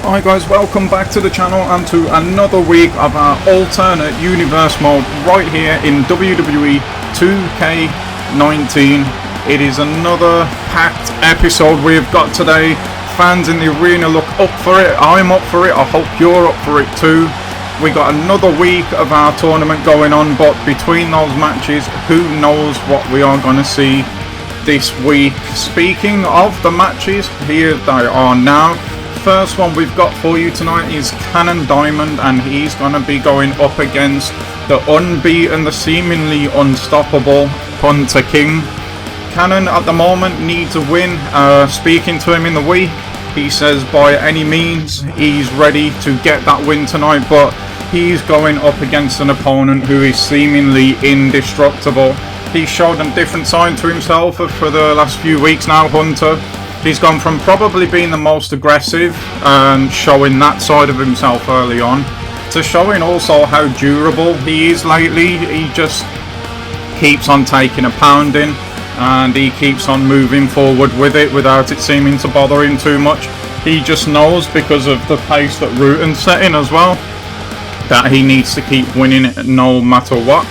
Hi guys, welcome back to the channel and to another week of our alternate universe mode right here in wwe2k19. It is another packed episode we've got today. Fans in the arena look up for it, I'm up for it, I hope you're up for it too. We got another week of our tournament going on, but between those matches, who knows what we are going to see this week. Speaking of the matches, here they are now. First one we've got for you tonight is Cannon Diamond, and he's going to be going up against the unbeaten, the seemingly unstoppable Hunter King. Cannon at the moment needs a win. Speaking to him in the week, he says by any means he's ready to get that win tonight, but he's going up against an opponent who is seemingly indestructible. He's showed a different side to himself for the last few weeks now, Hunter. He's gone from probably being the most aggressive and showing that side of himself early on, to showing also how durable he is lately. He just keeps on taking a pounding and he keeps on moving forward with it without it seeming to bother him too much. He just knows, because of the pace that Rutan's setting as well, that he needs to keep winning it no matter what.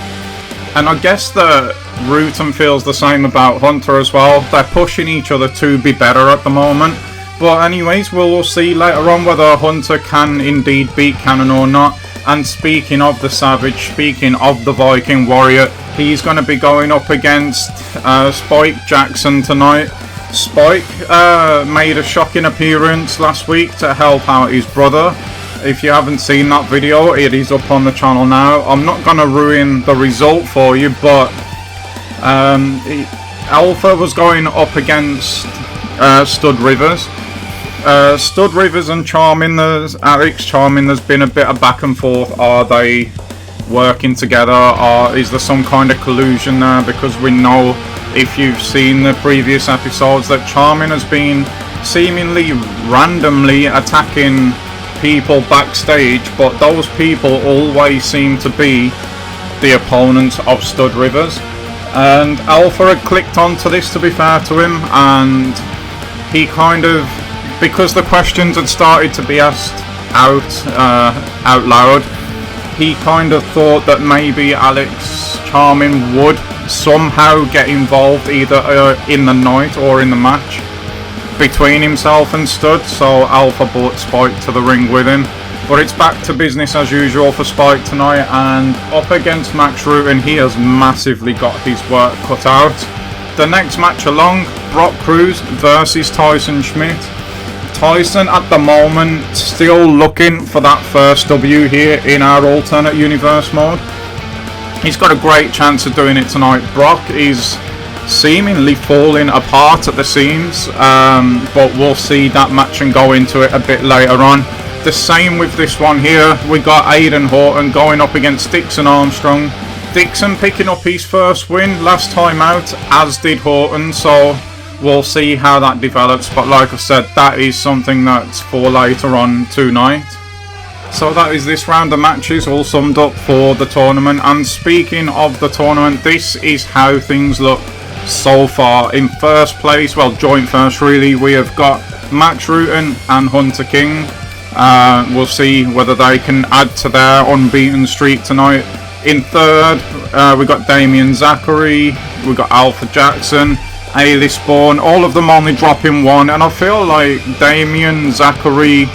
And I guess that Rutan feels the same about Hunter as well. They're pushing each other to be better at the moment. But anyways, we'll see later on whether Hunter can indeed beat Cannon or not. And speaking of the Savage, speaking of the Viking Warrior, he's going to be going up against Spike Jackson tonight. Spike made a shocking appearance last week to help out his brother. If you haven't seen that video, it is up on the channel now. I'm not going to ruin the result for you, but Alpha was going up against Stud Rivers. Stud Rivers and Alex Charming, there's been a bit of back and forth. Are they working together, or is there some kind of collusion there? Because we know, if you've seen the previous episodes, that Charming has been seemingly randomly attacking people backstage, but those people always seem to be the opponents of Stud Rivers. And Alpha had clicked onto this, to be fair to him, and he kind of, because the questions had started to be asked out loud, he kind of thought that maybe Alex Charming would somehow get involved, either in the night or in the match between himself and Stud, so Alpha brought Spike to the ring with him. But it's back to business as usual for Spike tonight, and up against Max Rutan, he has massively got his work cut out. The next match along, Brock Cruz versus Tyson Schmidt. Tyson at the moment still looking for that first W here in our alternate universe mode. He's got a great chance of doing it tonight. Brock is seemingly falling apart at the seams, but we'll see that match and go into it a bit later on. The same with this one here. We got Aiden Horton going up against Dixon Armstrong. Dixon picking up his first win last time out, as did Horton, so we'll see how that develops. But like I said, that is something that's for later on tonight. So that is this round of matches all summed up for the tournament. And speaking of the tournament, this is how things look so far. In first place, well, joint first really, we have got Max Rutan and Hunter King. We'll see whether they can add to their unbeaten streak tonight. In third, we got Damien Zachary, we got Alpha Jackson, Ailey Spawn, all of them only dropping one, and I feel like Damien Zachary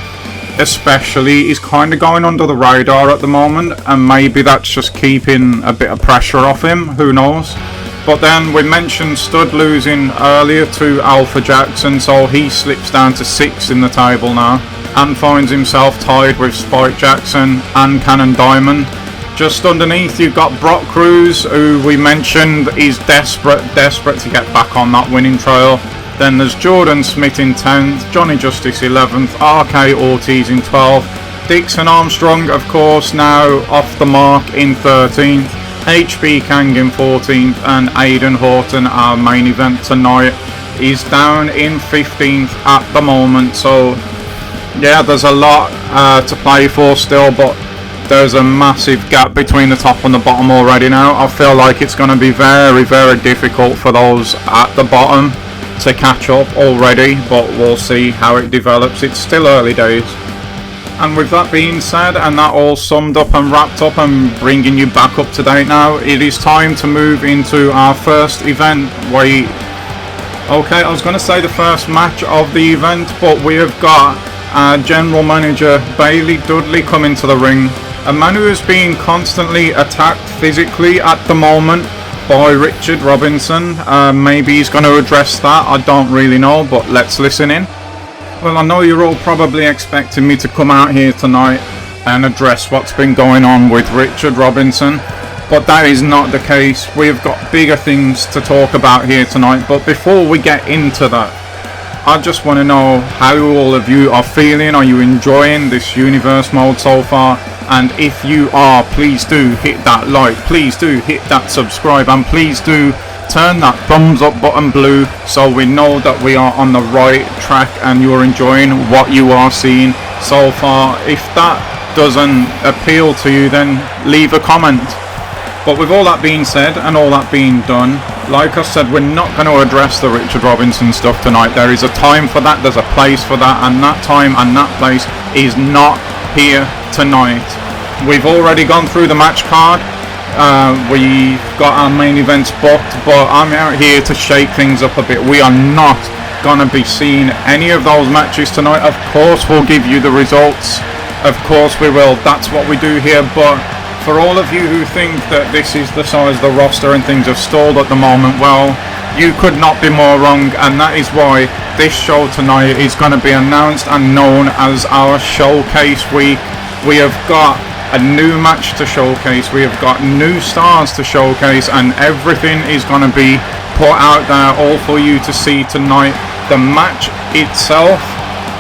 especially is kind of going under the radar at the moment, and maybe that's just keeping a bit of pressure off him, who knows. But then we mentioned Stud losing earlier to Alpha Jackson, so he slips down to 6 in the table now and finds himself tied with Spike Jackson and Cannon Diamond. Just underneath you've got Brock Cruz, who we mentioned is desperate to get back on that winning trail. Then there's Jordan Smith in 10th, Johnny Justice 11th, RK Ortiz in 12th, Dixon Armstrong of course now off the mark in 13th, HB Kang in 14th, and Aiden Horton, our main event tonight, is down in 15th at the moment. So yeah, there's a lot to play for still, but there's a massive gap between the top and the bottom already now. I feel like it's going to be very, very difficult for those at the bottom to catch up already, but we'll see how it develops. It's still early days. And with that being said, and that all summed up and wrapped up and bringing you back up to date now, it is time to move into our first event. Okay, I was going to say the first match of the event, but we have got our general manager Bailey Dudley coming to the ring. A man who is being constantly attacked physically at the moment by Richard Robinson. Maybe he's going to address that, I don't really know, but let's listen in. Well, I know you're all probably expecting me to come out here tonight and address what's been going on with Richard Robinson, but that is not the case. We've got bigger things to talk about here tonight, but before we get into that, I just want to know how all of you are feeling. Are you enjoying this universe mode so far? And if you are, please do hit that like, please do hit that subscribe, and please do turn that thumbs up button blue so we know that we are on the right track and you're enjoying what you are seeing so far. If that doesn't appeal to you, then leave a comment. But with all that being said and all that being done, like I said, we're not going to address the Richard Robinson stuff tonight. There is a time for that, there's a place for that, and that time and that place is not here tonight. We've already gone through the match card. We've got our main events booked, but I'm out here to shake things up a bit. We are not going to be seeing any of those matches tonight. Of course we'll give you the results, of course we will, that's what we do here, but for all of you who think that this is the size of the roster and things have stalled at the moment, well, you could not be more wrong, and that is why this show tonight is going to be announced and known as our showcase week. We have got a new match to showcase, we have got new stars to showcase, and everything is going to be put out there all for you to see tonight. The match itself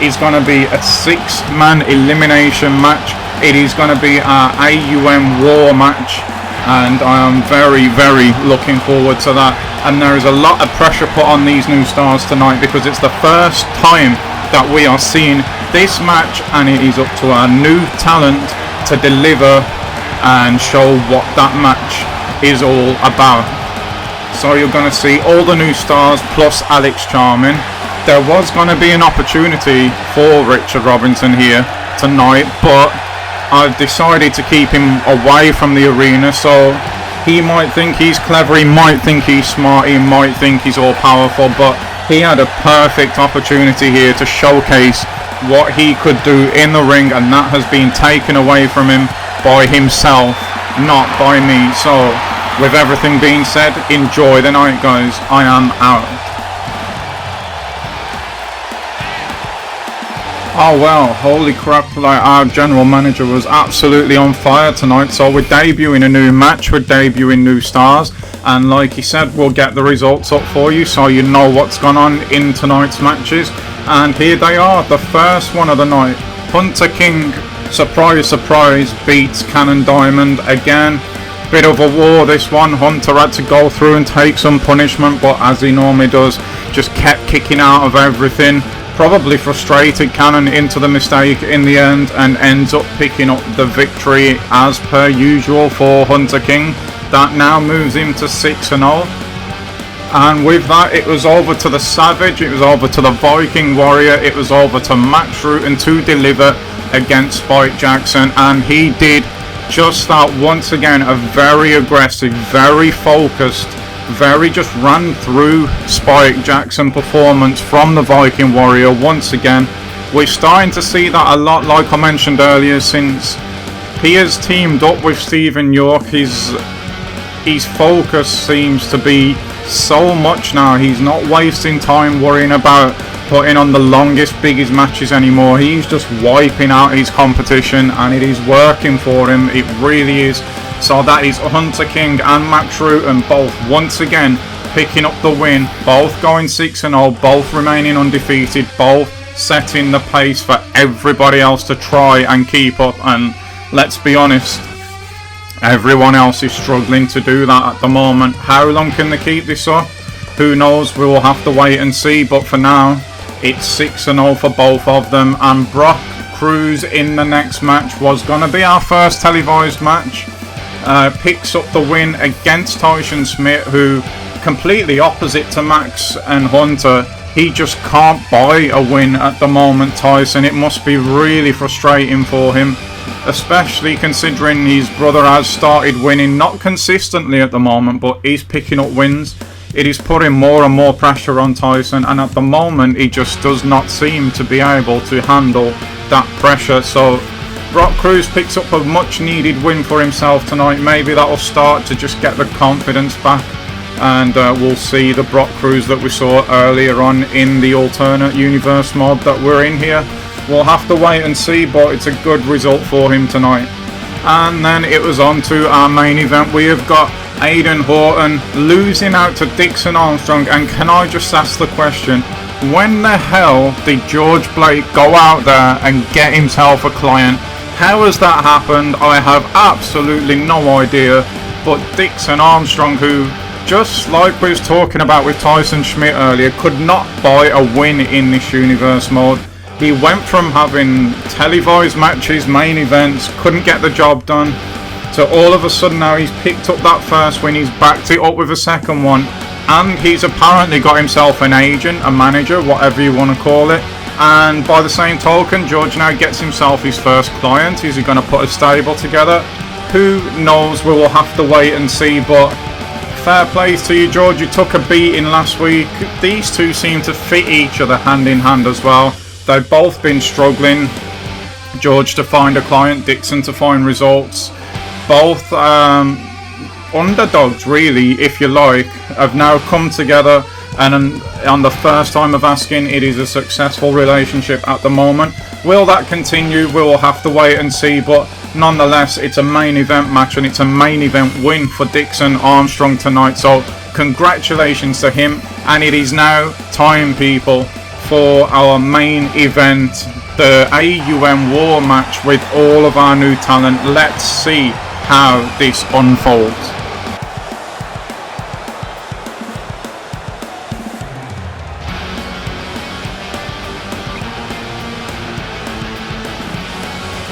is going to be a 6-man elimination match. It is going to be our AUM War match, and I am very, very looking forward to that. And there is a lot of pressure put on these new stars tonight because it's the first time that we are seeing this match, and it is up to our new talent to deliver and show what that match is all about. So you're going to see all the new stars plus Alex Charming. There was going to be an opportunity for Richard Robinson here tonight, but I've decided to keep him away from the arena. So he might think he's clever, he might think he's smart, he might think he's all powerful, but he had a perfect opportunity here to showcase what he could do in the ring, and that has been taken away from him by himself, not by me. So with everything being said, enjoy the night, guys. I am out. Oh well, holy crap, like, our general manager was absolutely on fire tonight. So we're debuting a new match, we're debuting new stars, and like he said, we'll get the results up for you so you know what's gone on in tonight's matches. And here they are, the first one of the night. Hunter King, surprise surprise, beats Cannon Diamond again. Bit of a war this one. Hunter had to go through and take some punishment, but as he normally does, just kept kicking out of everything. Probably frustrated Cannon into the mistake in the end, and ends up picking up the victory as per usual for Hunter King. That now moves him to 6-0. And with that, it was over to the Savage, it was over to the Viking Warrior, it was over to Max Rutan to deliver against Spike Jackson, and he did just that once again. A very aggressive, very focused, very just ran through Spike Jackson performance from the Viking Warrior once again. We're starting to see that a lot, like I mentioned earlier, since he has teamed up with Stephen York. His focus seems to be so much now. He's not wasting time worrying about putting on the longest, biggest matches anymore. He's just wiping out his competition, and it is working for him. It really is. So that is Hunter King and Max Rutan both once again picking up the win, both going 6-0, both remaining undefeated, both setting the pace for everybody else to try and keep up. And let's be honest, everyone else is struggling to do that at the moment. How long can they keep this up? Who knows, we will have to wait and see, but for now it's 6-0 for both of them. And Brock Cruz in the next match was going to be our first televised match. Picks up the win against Tyson Smith, who completely opposite to Max and Hunter. he just can't buy a win at the moment, Tyson. It must be really frustrating for him, especially considering his brother has started winning, not consistently at the moment, but he's picking up wins. It is putting more and more pressure on Tyson, and at the moment he just does not seem to be able to handle that pressure. So Brock Cruz picks up a much needed win for himself tonight. Maybe that will start to just get the confidence back, and we'll see the Brock Cruz that we saw earlier on in the alternate universe mod that we're in here. We'll have to wait and see, but it's a good result for him tonight. And then it was on to our main event. We have got Aiden Horton losing out to Dixon Armstrong, and can I just ask the question, when the hell did George Blake go out there and get himself a client? How has that happened? I have absolutely no idea. But Dixon Armstrong, who, just like we was talking about with Tyson Schmidt earlier, could not buy a win in this universe mode. He went from having televised matches, main events, couldn't get the job done, to all of a sudden now he's picked up that first win, he's backed it up with a second one, and he's apparently got himself an agent, a manager, whatever you want to call it. And by the same token, George now gets himself his first client. Is he going to put a stable together? Who knows, we will have to wait and see, but fair play to you, George. You took a beating last week. These two seem to fit each other hand in hand as well. They've both been struggling. George to find a client, Dixon to find results. Both underdogs, really, if you like, have now come together, and on the first time of asking, it is a successful relationship at the moment. Will that continue? We will have to wait and see, but nonetheless, it's a main event match, and it's a main event win for Dixon Armstrong tonight, so congratulations to him. And it is now time, people, for our main event, the AUM War match with all of our new talent. Let's see how this unfolds.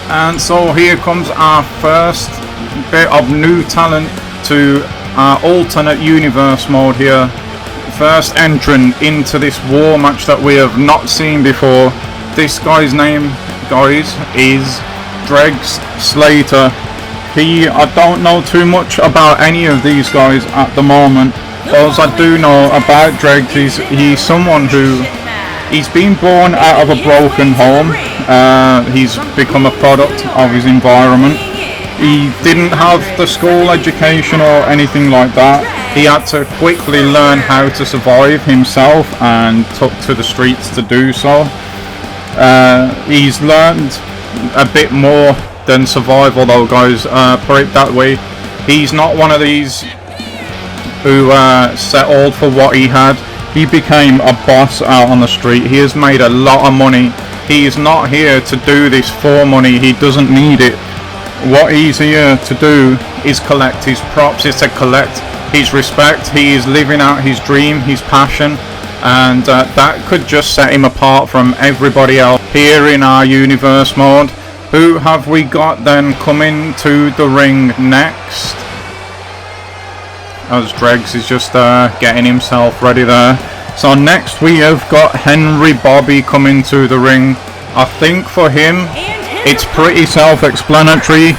And so here comes our first bit of new talent to our alternate universe mode here. First entrant into this war match that we have not seen before. This guy's name, guys, is Dregs Slater. I don't know too much about any of these guys at the moment. All I do know about Dregs is he's someone who, he's been born out of a broken home. He's become a product of his environment. He didn't have the school education or anything like that. He had to quickly learn how to survive himself and took to the streets to do so. He's learned a bit more than survival though, guys, put it that way. He's not one of these who settled for what he had. He became a boss out on the street. He has made a lot of money. He is not here to do this for money. He doesn't need it. What he's here to do is collect his props, is to collect his respect. He is living out his dream, his passion, and that could just set him apart from everybody else here in our universe mode. Who have we got then coming to the ring next? As Dregs is just getting himself ready there. So next we have got Henry Bobby coming to the ring. I think for him it's pretty self-explanatory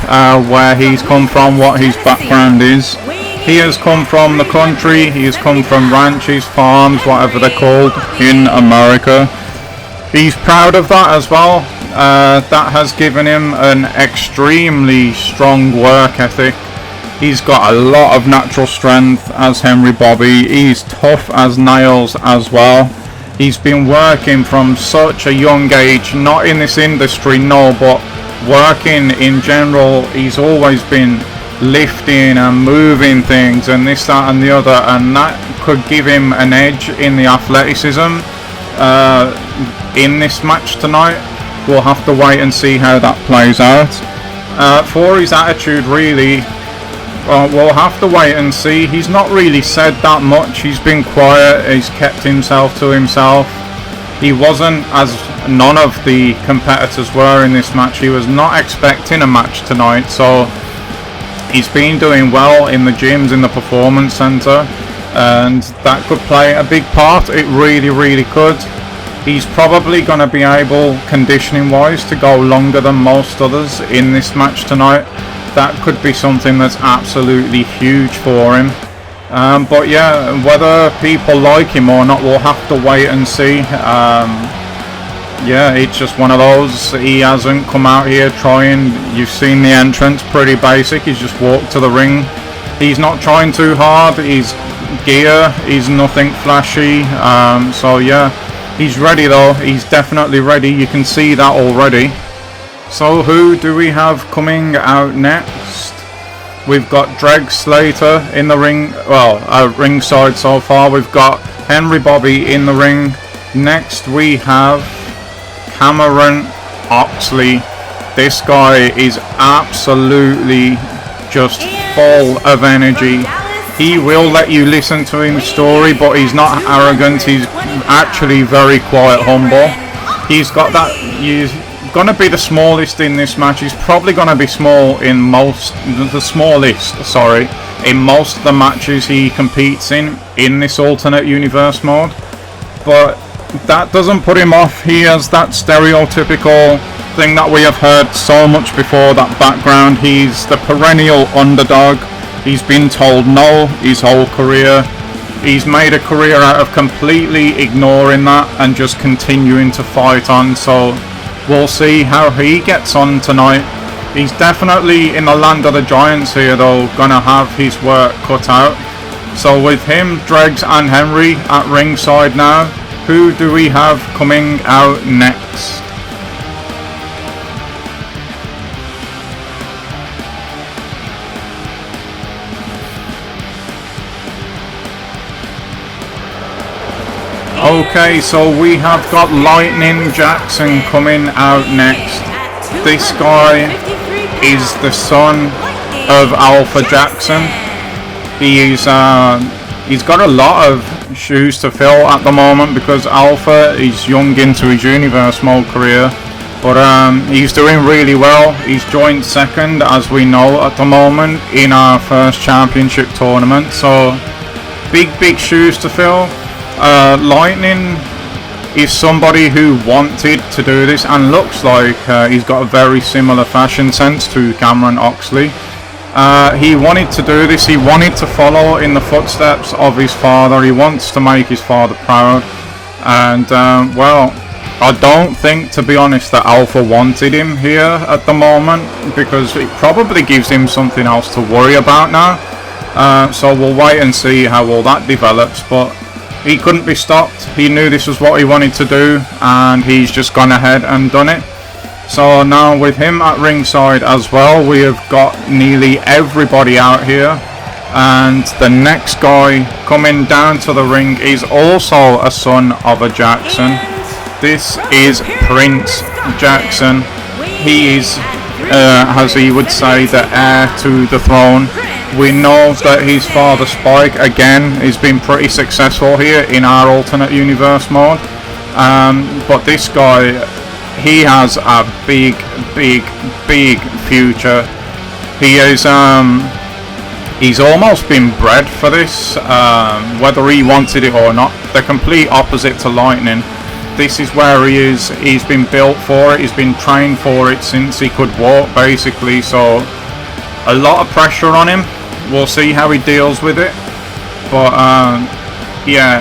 where he's come from, what his background is. He has come from the country, he has come from ranches, farms, whatever they're called in America. He's proud of that as well. That has given him an extremely strong work ethic. He's got a lot of natural strength as Henry Bobby. He's tough as nails as well. He's been working from such a young age, not in this industry, no, but working in general. He's always been lifting and moving things and this, that and the other, and that could give him an edge in the athleticism in this match tonight. We'll have to wait and see how that plays out. For his attitude, really, we'll have to wait and see. He's not really said that much. He's been quiet. He's kept himself to himself. He wasn't, as none of the competitors were in this match, he was not expecting a match tonight. So he's been doing well in the gyms, in the performance center. and that could play a big part. It really could. He's probably going to be able, conditioning wise, to go longer than most others in this match tonight. That could be something that's absolutely huge for him. But yeah, whether people like him or not, we'll have to wait and see. Yeah, it's just one of those. He hasn't come out here trying. You've seen the entrance, pretty basic. He's just walked to the ring. He's not trying too hard. His gear is nothing flashy. So yeah, he's ready though. He's definitely ready. You can see that already. So who do we have coming out next? We've got Dreg Slater in the ring. Well, ringside so far. We've got Henry Bobby in the ring. Next we have Cameron Oxley. This guy is absolutely just full of energy. He will let you listen to his story, but he's not arrogant. He's actually very quiet, humble. He's got that. He's gonna be the smallest in this match. He's probably gonna be small in most, the smallest, sorry, in most of the matches he competes in this alternate universe mode. But that doesn't put him off. He has that stereotypical thing that we have heard so much before, that background. He's the perennial underdog. He's been told no his whole career. He's made a career out of completely ignoring that and just continuing to fight on. So we'll see how he gets on tonight. He's definitely in the land of the giants here though, gonna have his work cut out. So with him, Dregs and Henry at ringside now, who do we have coming out next? Okay, so we have got Lightning Jackson coming out next. This guy is the son of Alpha Jackson. He's got a lot of shoes to fill at the moment because Alpha is young into his universe mode career, but he's doing really well. He's joined second, as we know, at the moment in our first championship tournament, so big shoes to fill. Lightning is somebody who wanted to do this and looks like he's got a very similar fashion sense to Cameron Oxley. He wanted to do this. He wanted to follow in the footsteps of his father. He wants to make his father proud. And well, I don't think, to be honest, that Alpha wanted him here at the moment, because it probably gives him something else to worry about now. So we'll wait and see how all that develops. But he couldn't be stopped. He knew this was what he wanted to do, and he's just gone ahead and done it. So now with him at ringside as well, we have got nearly everybody out here. And the next guy coming down to the ring is also a son of a Jackson. This is Prince Jackson. He is, as he would say, the heir to the throne. We know that his father Spike, again, has been pretty successful here in our alternate universe mode. But this guy, he has a big future. He is, he's almost been bred for this, whether he wanted it or not. The complete opposite to Lightning. This is where he is. He's been built for it. He's been trained for it since he could walk, basically. So a lot of pressure on him. We'll see how he deals with it. But yeah,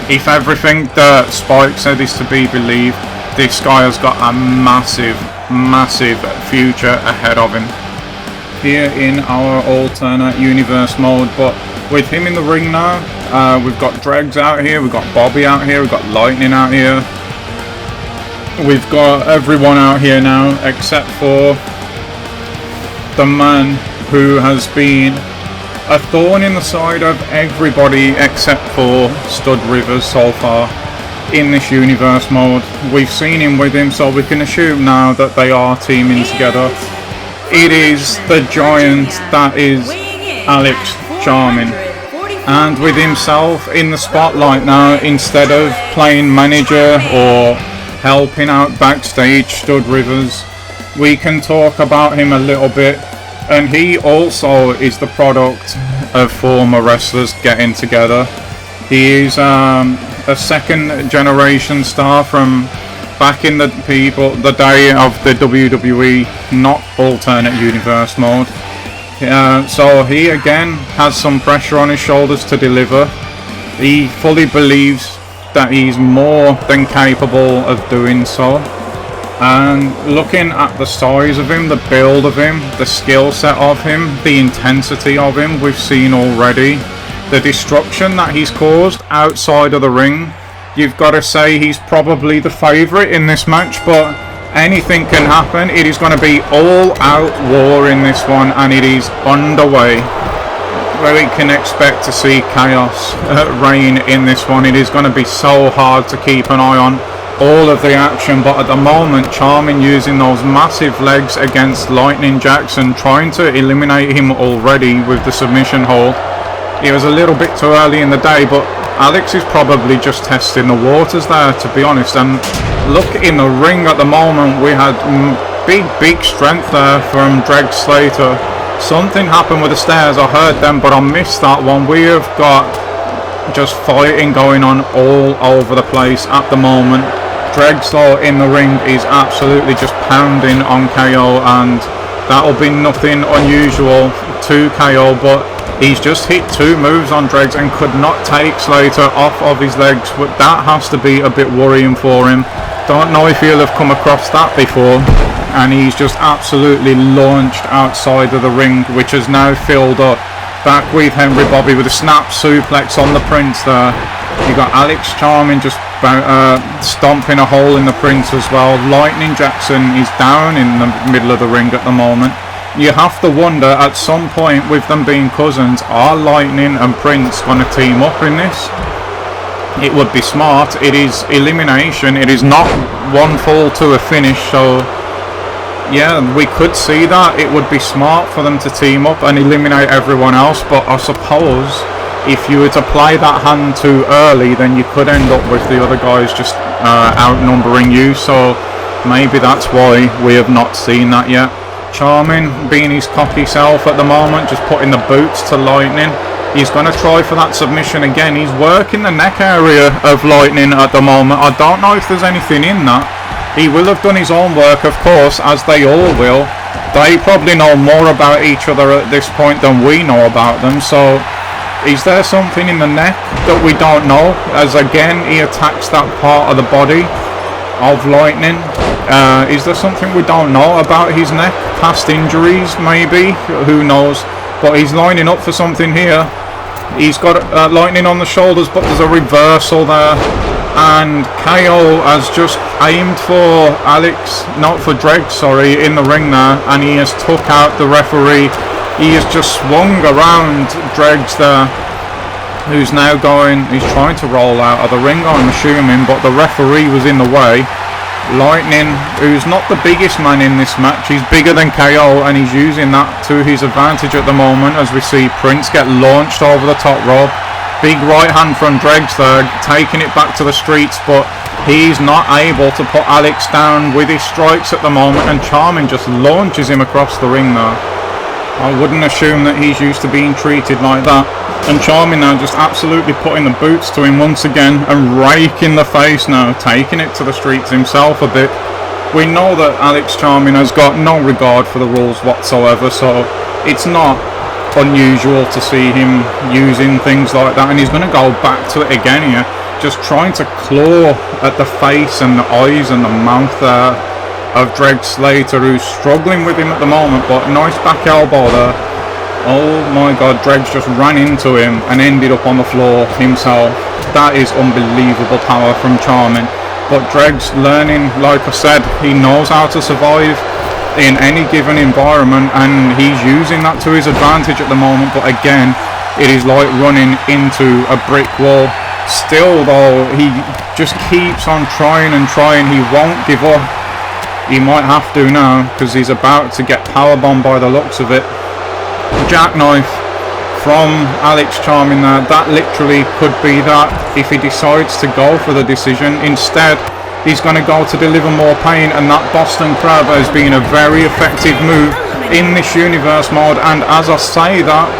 if everything that Spike said is to be believed, this guy has got a massive future ahead of him here in our alternate universe mode. But with him in the ring now, we've got Dregs out here, we've got Bobby out here, we've got Lightning out here, we've got everyone out here now except for the man who has been a thorn in the side of everybody except for Stud Rivers so far in this universe mode. We've seen him with him, so we can assume now that they are teaming together. It is the giant that is Alex Charming, and with himself in the spotlight now, instead of playing manager or helping out backstage Stud Rivers, we can talk about him a little bit. And he also is the product of former wrestlers getting together. He is a second generation star from back in the day of the WWE, not alternate universe mode. So he again has some pressure on his shoulders to deliver. He fully believes that he's more than capable of doing so. And looking at the size of him, the build of him, the skill set of him, the intensity of him, we've seen already. The destruction that he's caused outside of the ring, you've got to say he's probably the favourite in this match, but anything can happen. It is going to be all-out war in this one, and it is underway. Where we can expect to see chaos reign in this one. It is going to be so hard to keep an eye on all of the action, but at the moment Charming using those massive legs against Lightning Jackson, trying to eliminate him already with the submission hold. It was a little bit too early in the day, but Alex is probably just testing the waters there, to be honest. And look in the ring at the moment, we had big strength there from Dreg Slater. Something happened with the stairs, I heard them, but I missed that one. We have got just fighting going on all over the place at the moment. Drexler in the ring is absolutely just pounding on KO, and that'll be nothing unusual to KO, but he's just hit 2 moves on Dregs and could not take Slater off of his legs. But that has to be a bit worrying for him. Don't know if he'll have come across that before. And he's just absolutely launched outside of the ring, which has now filled up. Back with Henry Bobby with a snap suplex on the Prince there. You got Alex Charming just stomping a hole in the Prince as well. Lightning Jackson is down in the middle of the ring at the moment. You have to wonder at some point, with them being cousins, are Lightning and Prince going to team up in this? It would be smart. It is elimination. It is not one fall to a finish, so yeah, we could see that. It would be smart for them to team up and eliminate everyone else, but I suppose if you were to play that hand too early, then you could end up with the other guys just outnumbering you, so maybe that's why we have not seen that yet. Charming being his cocky self at the moment, just putting the boots to Lightning. He's going to try for that submission again. He's working the neck area of Lightning at the moment. I don't know if there's anything in that. He will have done his own work, of course, as they all will. They probably know more about each other at this point than we know about them, so is there something in the neck that we don't know, as again he attacks that part of the body of Lightning? Is there something we don't know about his neck? Past injuries, maybe? Who knows? But he's lining up for something here. He's got Lightning on the shoulders, but there's a reversal there. And KO has just aimed for Dreg, sorry, in the ring there. And he has took out the referee. He has just swung around Dregs there, who's now he's trying to roll out of the ring, I'm assuming, but the referee was in the way. Lightning, who's not the biggest man in this match, he's bigger than KO, and he's using that to his advantage at the moment, as we see Prince get launched over the top rope. Big right hand from Dregs there, taking it back to the streets, but he's not able to put Alex down with his strikes at the moment, and Charming just launches him across the ring there. I wouldn't assume that he's used to being treated like that. And Charming now just absolutely putting the boots to him once again and raking the face now, taking it to the streets himself a bit. We know that Alex Charming has got no regard for the rules whatsoever, so it's not unusual to see him using things like that, and he's going to go back to it again here, just trying to claw at the face and the eyes and the mouth there of Dreg Slater, who's struggling with him at the moment, but nice back elbow there. Oh my god, Dregs just ran into him and ended up on the floor himself. That is unbelievable power from Charming. But Dregs learning, like I said, he knows how to survive in any given environment, and he's using that to his advantage at the moment. But again, it is like running into a brick wall. Still though, he just keeps on trying and trying. He won't give up. He might have to now, because he's about to get powerbombed by the looks of it. Jackknife from Alex Charming there. That literally could be that if he decides to go for the decision. Instead, he's going to go to deliver more pain, and that Boston Crab has been a very effective move in this universe mode. And as I say that,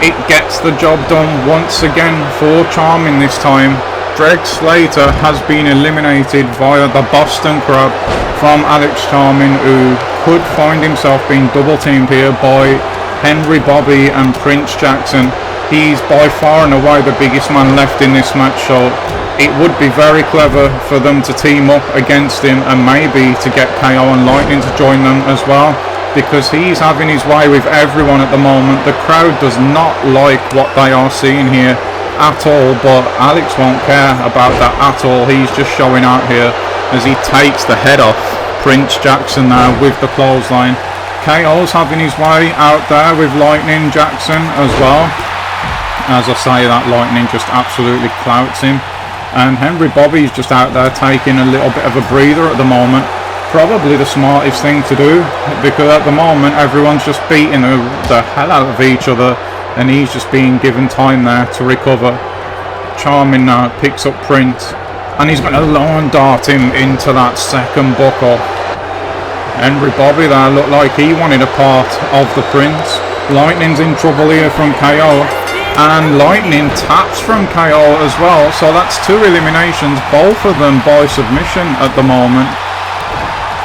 it gets the job done once again for Charming this time. Greg Slater has been eliminated via the Boston Crab from Alex Charming, who could find himself being double teamed here by Henry Bobby and Prince Jackson. He's by far and away the biggest man left in this match, so it would be very clever for them to team up against him and maybe to get KO and Lightning to join them as well, because he's having his way with everyone at the moment. The crowd does not like what they are seeing here at all, but Alex won't care about that at all. He's just showing out here as he takes the head off Prince Jackson now with the clothesline. KO's having his way out there with Lightning Jackson as well. As I say, that Lightning just absolutely clouts him. And Henry Bobby's just out there taking a little bit of a breather at the moment. Probably the smartest thing to do, because at the moment everyone's just beating the hell out of each other, and he's just being given time there to recover. Charming now picks up Prince, and he's going to lawn dart him into that second buckle. Henry Bobby there looked like he wanted a part of the Prince. Lightning's in trouble here from KO, and Lightning taps from KO as well, so that's 2 eliminations, both of them by submission at the moment.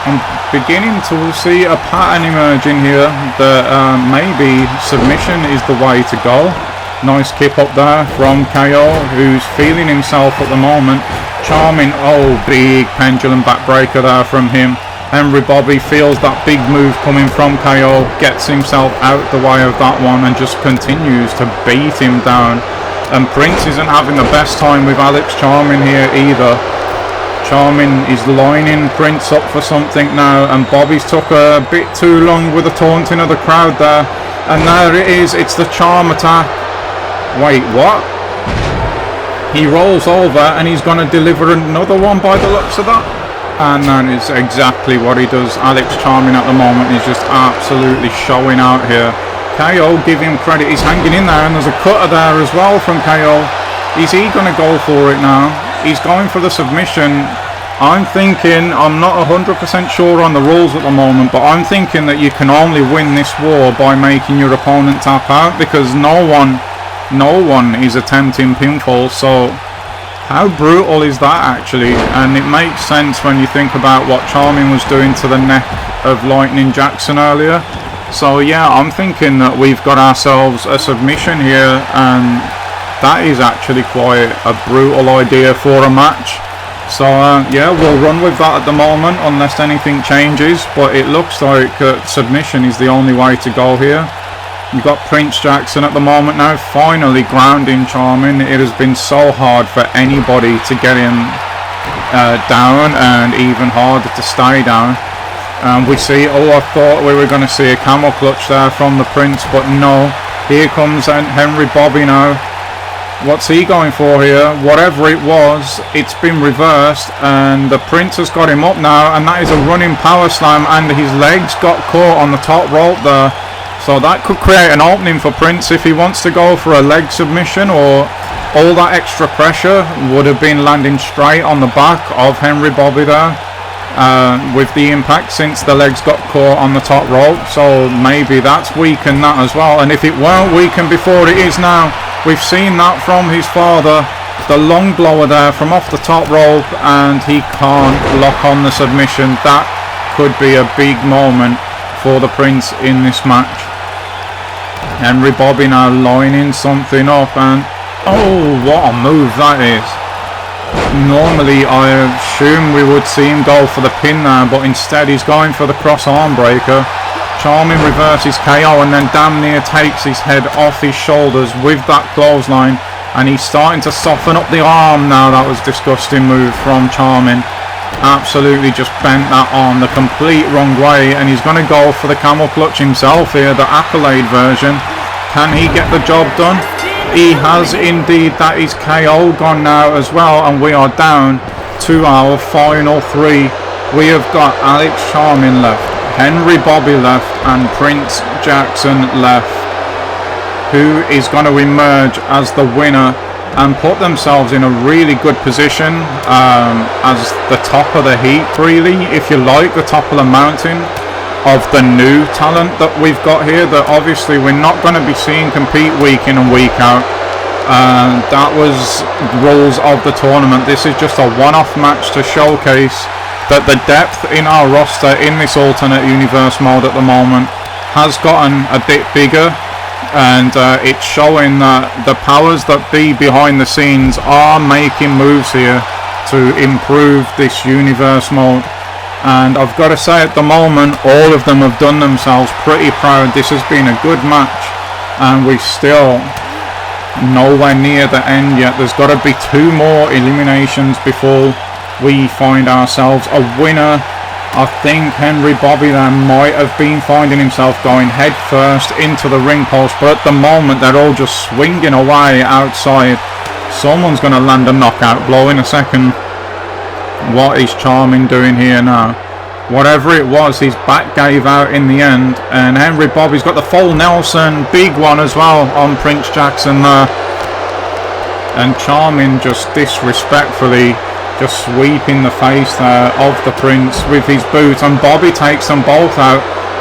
I'm beginning to see a pattern emerging here that maybe submission is the way to go. Nice kick up there from KO, who's feeling himself at the moment. Charming, oh, big pendulum backbreaker there from him. Henry Bobby feels that big move coming from KO, gets himself out the way of that one and just continues to beat him down. And Prince isn't having the best time with Alex Charming here either. Charming is lining Prince up for something now, and Bobby's took a bit too long with the taunting of the crowd there. And there it is, it's the charm attack. Wait, what? He rolls over and he's going to deliver another one by the looks of that. And that is exactly what he does. Alex Charming at the moment is just absolutely showing out here. KO, give him credit, he's hanging in there, and there's a cutter there as well from KO. Is he going to go for it now? He's going for the submission. I'm thinking, I'm not 100% sure on the rules at the moment, but I'm thinking that you can only win this war by making your opponent tap out, because no one is attempting pinfall. So how brutal is that actually? And it makes sense when you think about what Charming was doing to the neck of Lightning Jackson earlier. So yeah, I'm thinking that we've got ourselves a submission here, and that is actually quite a brutal idea for a match. So yeah, we'll run with that at the moment unless anything changes, but it looks like submission is the only way to go here. You've got Prince Jackson at the moment now, finally grounding Charming. It has been so hard for anybody to get him down, and even harder to stay down. We see, I thought we were going to see a camel clutch there from the Prince, but no. Here comes Henry Bobby now. What's he going for here? Whatever it was, it's been reversed, and the Prince has got him up now, and that is a running power slam, and his legs got caught on the top rope there. So that could create an opening for Prince if he wants to go for a leg submission, or all that extra pressure would have been landing straight on the back of Henry Bobby there with the impact, since the legs got caught on the top rope. So maybe that's weakened that as well, and if it weren't weakened before, it is now. We've seen that from his father, the long blower there from off the top rope, and he can't lock on the submission. That could be a big moment for the Prince in this match. Henry Bobby now lining something up, and oh, what a move that is. Normally I assume we would see him go for the pin there, but instead he's going for the cross arm breaker. Charming reverses KO and then damn near takes his head off his shoulders with that clothesline, and he's starting to soften up the arm now. That was a disgusting move from Charming. Absolutely just bent that arm the complete wrong way, and he's going to go for the camel clutch himself here, the accolade version. Can he get the job done? He has indeed. That is KO gone now as well, and we are down to our final 3. We have got Alex Charming left, Henry Bobby left, and Prince Jackson left. Who is going to emerge as the winner and put themselves in a really good position as the top of the heap, really, if you like, the top of the mountain. of the new talent that we've got here that obviously we're not going to be seeing compete week in and week out. That was rules of the tournament. This is just a one-off match to showcase that the depth in our roster in this alternate universe mode at the moment has gotten a bit bigger, and it's showing that the powers that be behind the scenes are making moves here to improve this universe mode. And I've got to say, at the moment, all of them have done themselves pretty proud. This has been a good match, and we're still nowhere near the end yet. There's got to be 2 more eliminations before we find ourselves a winner. I think Henry Bobby there might have been finding himself going head first into the ring post, but at the moment they're all just swinging away outside. Someone's going to land a knockout blow in a second. What is Charming doing here now? Whatever it was, his back gave out in the end, and Henry Bobby's got the full Nelson, big one as well on Prince Jackson there. And Charming just disrespectfully just sweeping the face there of the Prince with his boot, and Bobby takes them both out.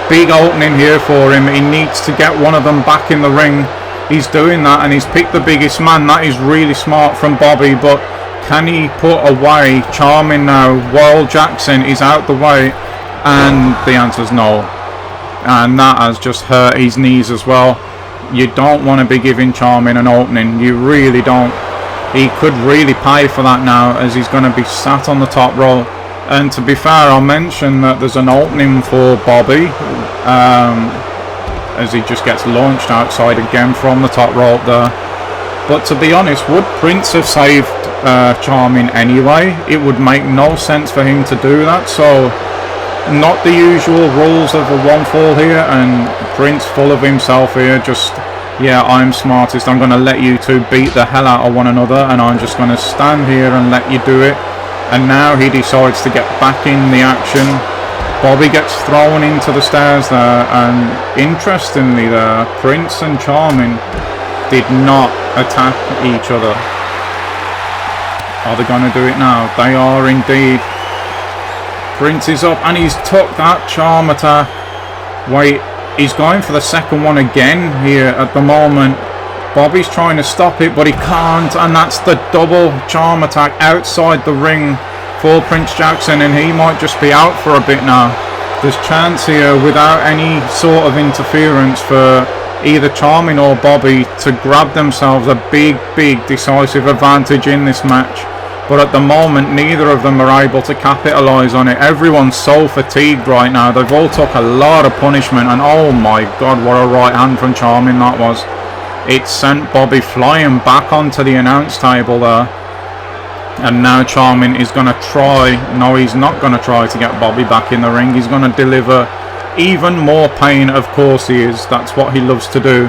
Big opening here for him. He needs to get one of them back in the ring. He's doing that, and he's picked the biggest man. That is really smart from Bobby, but can he put away Charming now? While Jackson is out the way, and the answer's no. And that has just hurt his knees as well. You don't want to be giving Charming an opening. You really don't. He could really pay for that now, as he's going to be sat on the top row. And to be fair, I'll mention that there's an opening for Bobby, as he just gets launched outside again from the top rope there. But to be honest, would Prince have saved Charming anyway? It would make no sense for him to do that. So not the usual rules of a 1-fall here, and Prince full of himself here, just, yeah, I'm smartest, I'm going to let you two beat the hell out of one another, and I'm just going to stand here and let you do it. And now he decides to get back in the action. Bobby gets thrown into the stairs there, and interestingly there, Prince and Charming did not attack each other. Are they going to do it now? They are indeed. Prince is up, and he's took that charm attack. Wait, he's going for the second one again here at the moment. Bobby's trying to stop it, but he can't, and that's the double charm attack outside the ring for Prince Jackson, and he might just be out for a bit now. There's chance here, without any sort of interference, for either Charming or Bobby to grab themselves a big decisive advantage in this match. But at the moment, neither of them are able to capitalise on it. Everyone's so fatigued right now. They've all took a lot of punishment, and oh my god, what a right hand from Charming that was. It sent Bobby flying back onto the announce table there. And now Charming is going to try, no, he's not going to try to get Bobby back in the ring. He's going to deliver even more pain, of course he is. That's what he loves to do.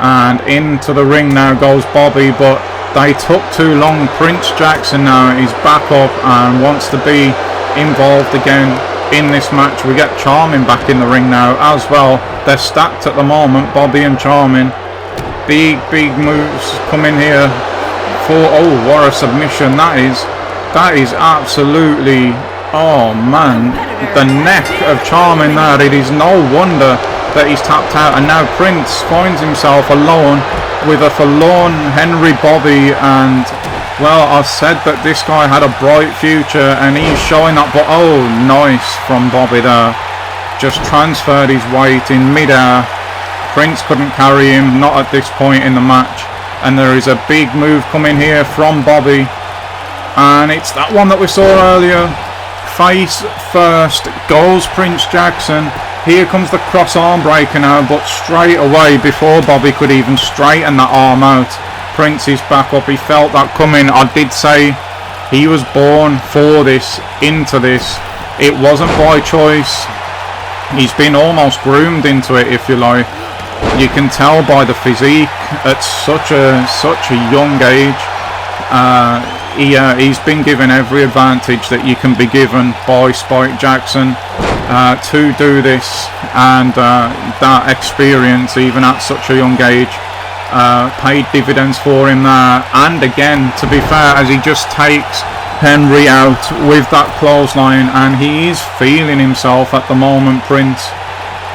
And into the ring now goes Bobby, but they took too long. Prince Jackson now is back up and wants to be involved again in this match. We get Charming back in the ring now as well. They're stacked at the moment, Bobby and Charming. Big moves coming here for, oh, what a submission that is absolutely, oh man, the neck of Charming there. It is no wonder that he's tapped out, and now Prince finds himself alone with a forlorn Henry Bobby. And well, I said that this guy had a bright future, and he's showing that. But oh, nice from Bobby there, just transferred his weight in midair. Prince couldn't carry him, not at this point in the match. And there is a big move coming here from Bobby, and it's that one that we saw earlier. Face first goes Prince Jackson. Here comes the cross arm breaker now, but straight away, before Bobby could even straighten that arm out, Prince is back up. He felt that coming. I did say he was born for this, into this. It wasn't by choice. He's been almost groomed into it, if you like. You can tell by the physique at such a young age. He's been given every advantage that you can be given by Spike Jackson to do this, and that experience, even at such a young age, paid dividends for him there. And again, to be fair, as he just takes Henry out with that clothesline, and he is feeling himself at the moment, Prince.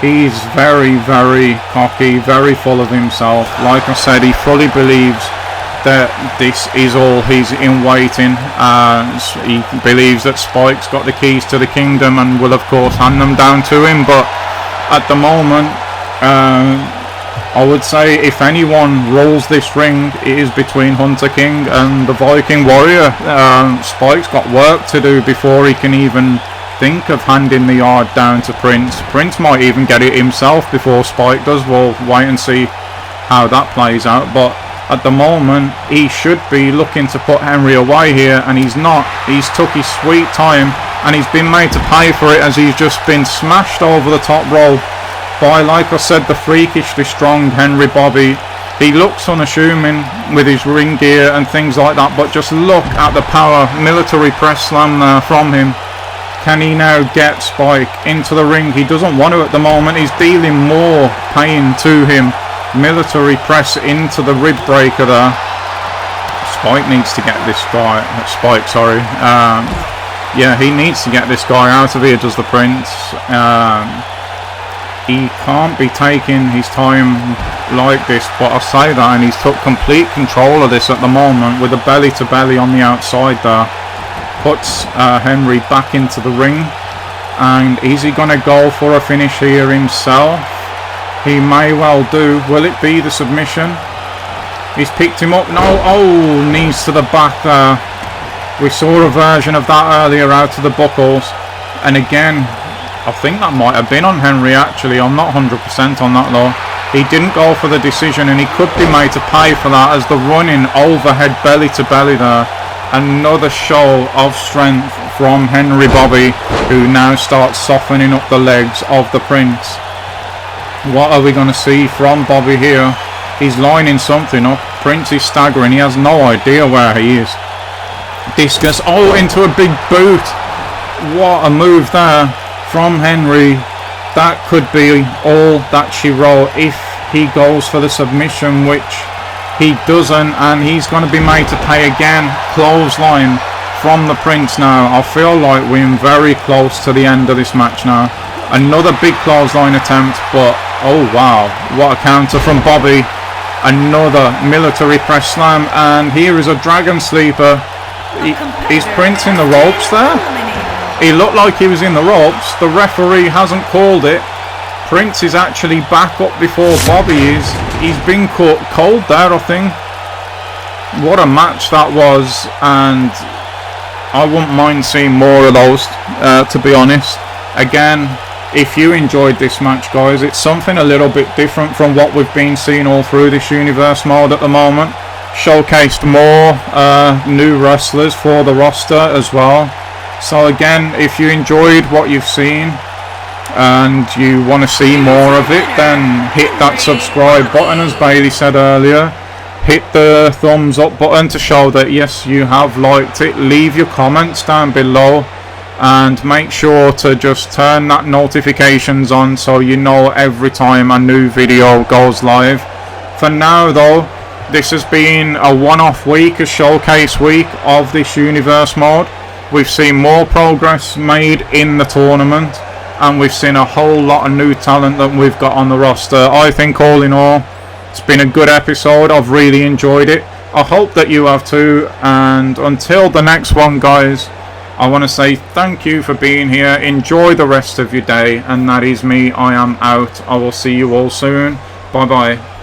He's very, very cocky, very full of himself. Like I said, he fully believes that this is all he's in waiting. He believes that Spike's got the keys to the kingdom and will of course hand them down to him, but at the moment, I would say if anyone rules this ring, it is between Hunter King and the Viking Warrior. Spike's got work to do before he can even think of handing the yard down to Prince. Prince might even get it himself before Spike does. We'll wait and see how that plays out, but at the moment he should be looking to put Henry away here, and he's not. He's took his sweet time and he's been made to pay for it, as he's just been smashed over the top rope by, like I said, the freakishly strong Henry Bobby. He looks unassuming with his ring gear and things like that, but just look at the power military press slam there from him. Can he now get Spike into the ring? He doesn't want to at the moment. He's dealing more pain to him. Military press into the rib breaker there. Spike needs to get this guy. Spike, sorry. Yeah, he needs to get this guy out of here, does the Prince. He can't be taking his time like this, but I say that, and he's took complete control of this at the moment with a belly to belly on the outside there. Puts Henry back into the ring, and is he going to go for a finish here himself? He may well do. Will it be the submission? He's picked him up. No, oh, knees to the back there. We saw a version of that earlier out to the buckles, and again, I think that might have been on Henry actually. I'm not 100% on that though. He didn't go for the decision, and he could be made to pay for that, as the running overhead belly to belly there. Another show of strength from Henry Bobby, who now starts softening up the legs of the Prince. What are we going to see from Bobby here? He's lining something up. Prince is staggering. He has no idea where he is. Discus. Oh, into a big boot. What a move there from Henry. That could be all that she wrote if he goes for the submission, which he doesn't, and he's going to be made to pay again. Clothesline from the Prince now. I feel like we're very close to the end of this match now. Another big clothesline attempt, but oh wow, what a counter from Bobby. Another military press slam, and here is a dragon sleeper. Is Prince in the ropes there? He looked like he was in the ropes. The referee hasn't called it. Prince is actually back up before Bobby is. He's been caught cold there, I think. What a match that was, and I wouldn't mind seeing more of those, to be honest. Again, if you enjoyed this match, guys, it's something a little bit different from what we've been seeing all through this universe mode at the moment. Showcased more new wrestlers for the roster as well. So again, if you enjoyed what you've seen and you want to see more of it, then hit that subscribe button, as Bailey said earlier. Hit the thumbs up button to show that yes, you have liked it. Leave your comments down below, and make sure to just turn that notifications on so you know every time a new video goes live. For now though, this has been a one-off week, a showcase week of this universe mode. We've seen more progress made in the tournament, and we've seen a whole lot of new talent that we've got on the roster. I think all in all, it's been a good episode. I've really enjoyed it. I hope that you have too, and until the next one, guys, I want to say thank you for being here. Enjoy the rest of your day, and that is me. I am out. I will see you all soon. Bye bye.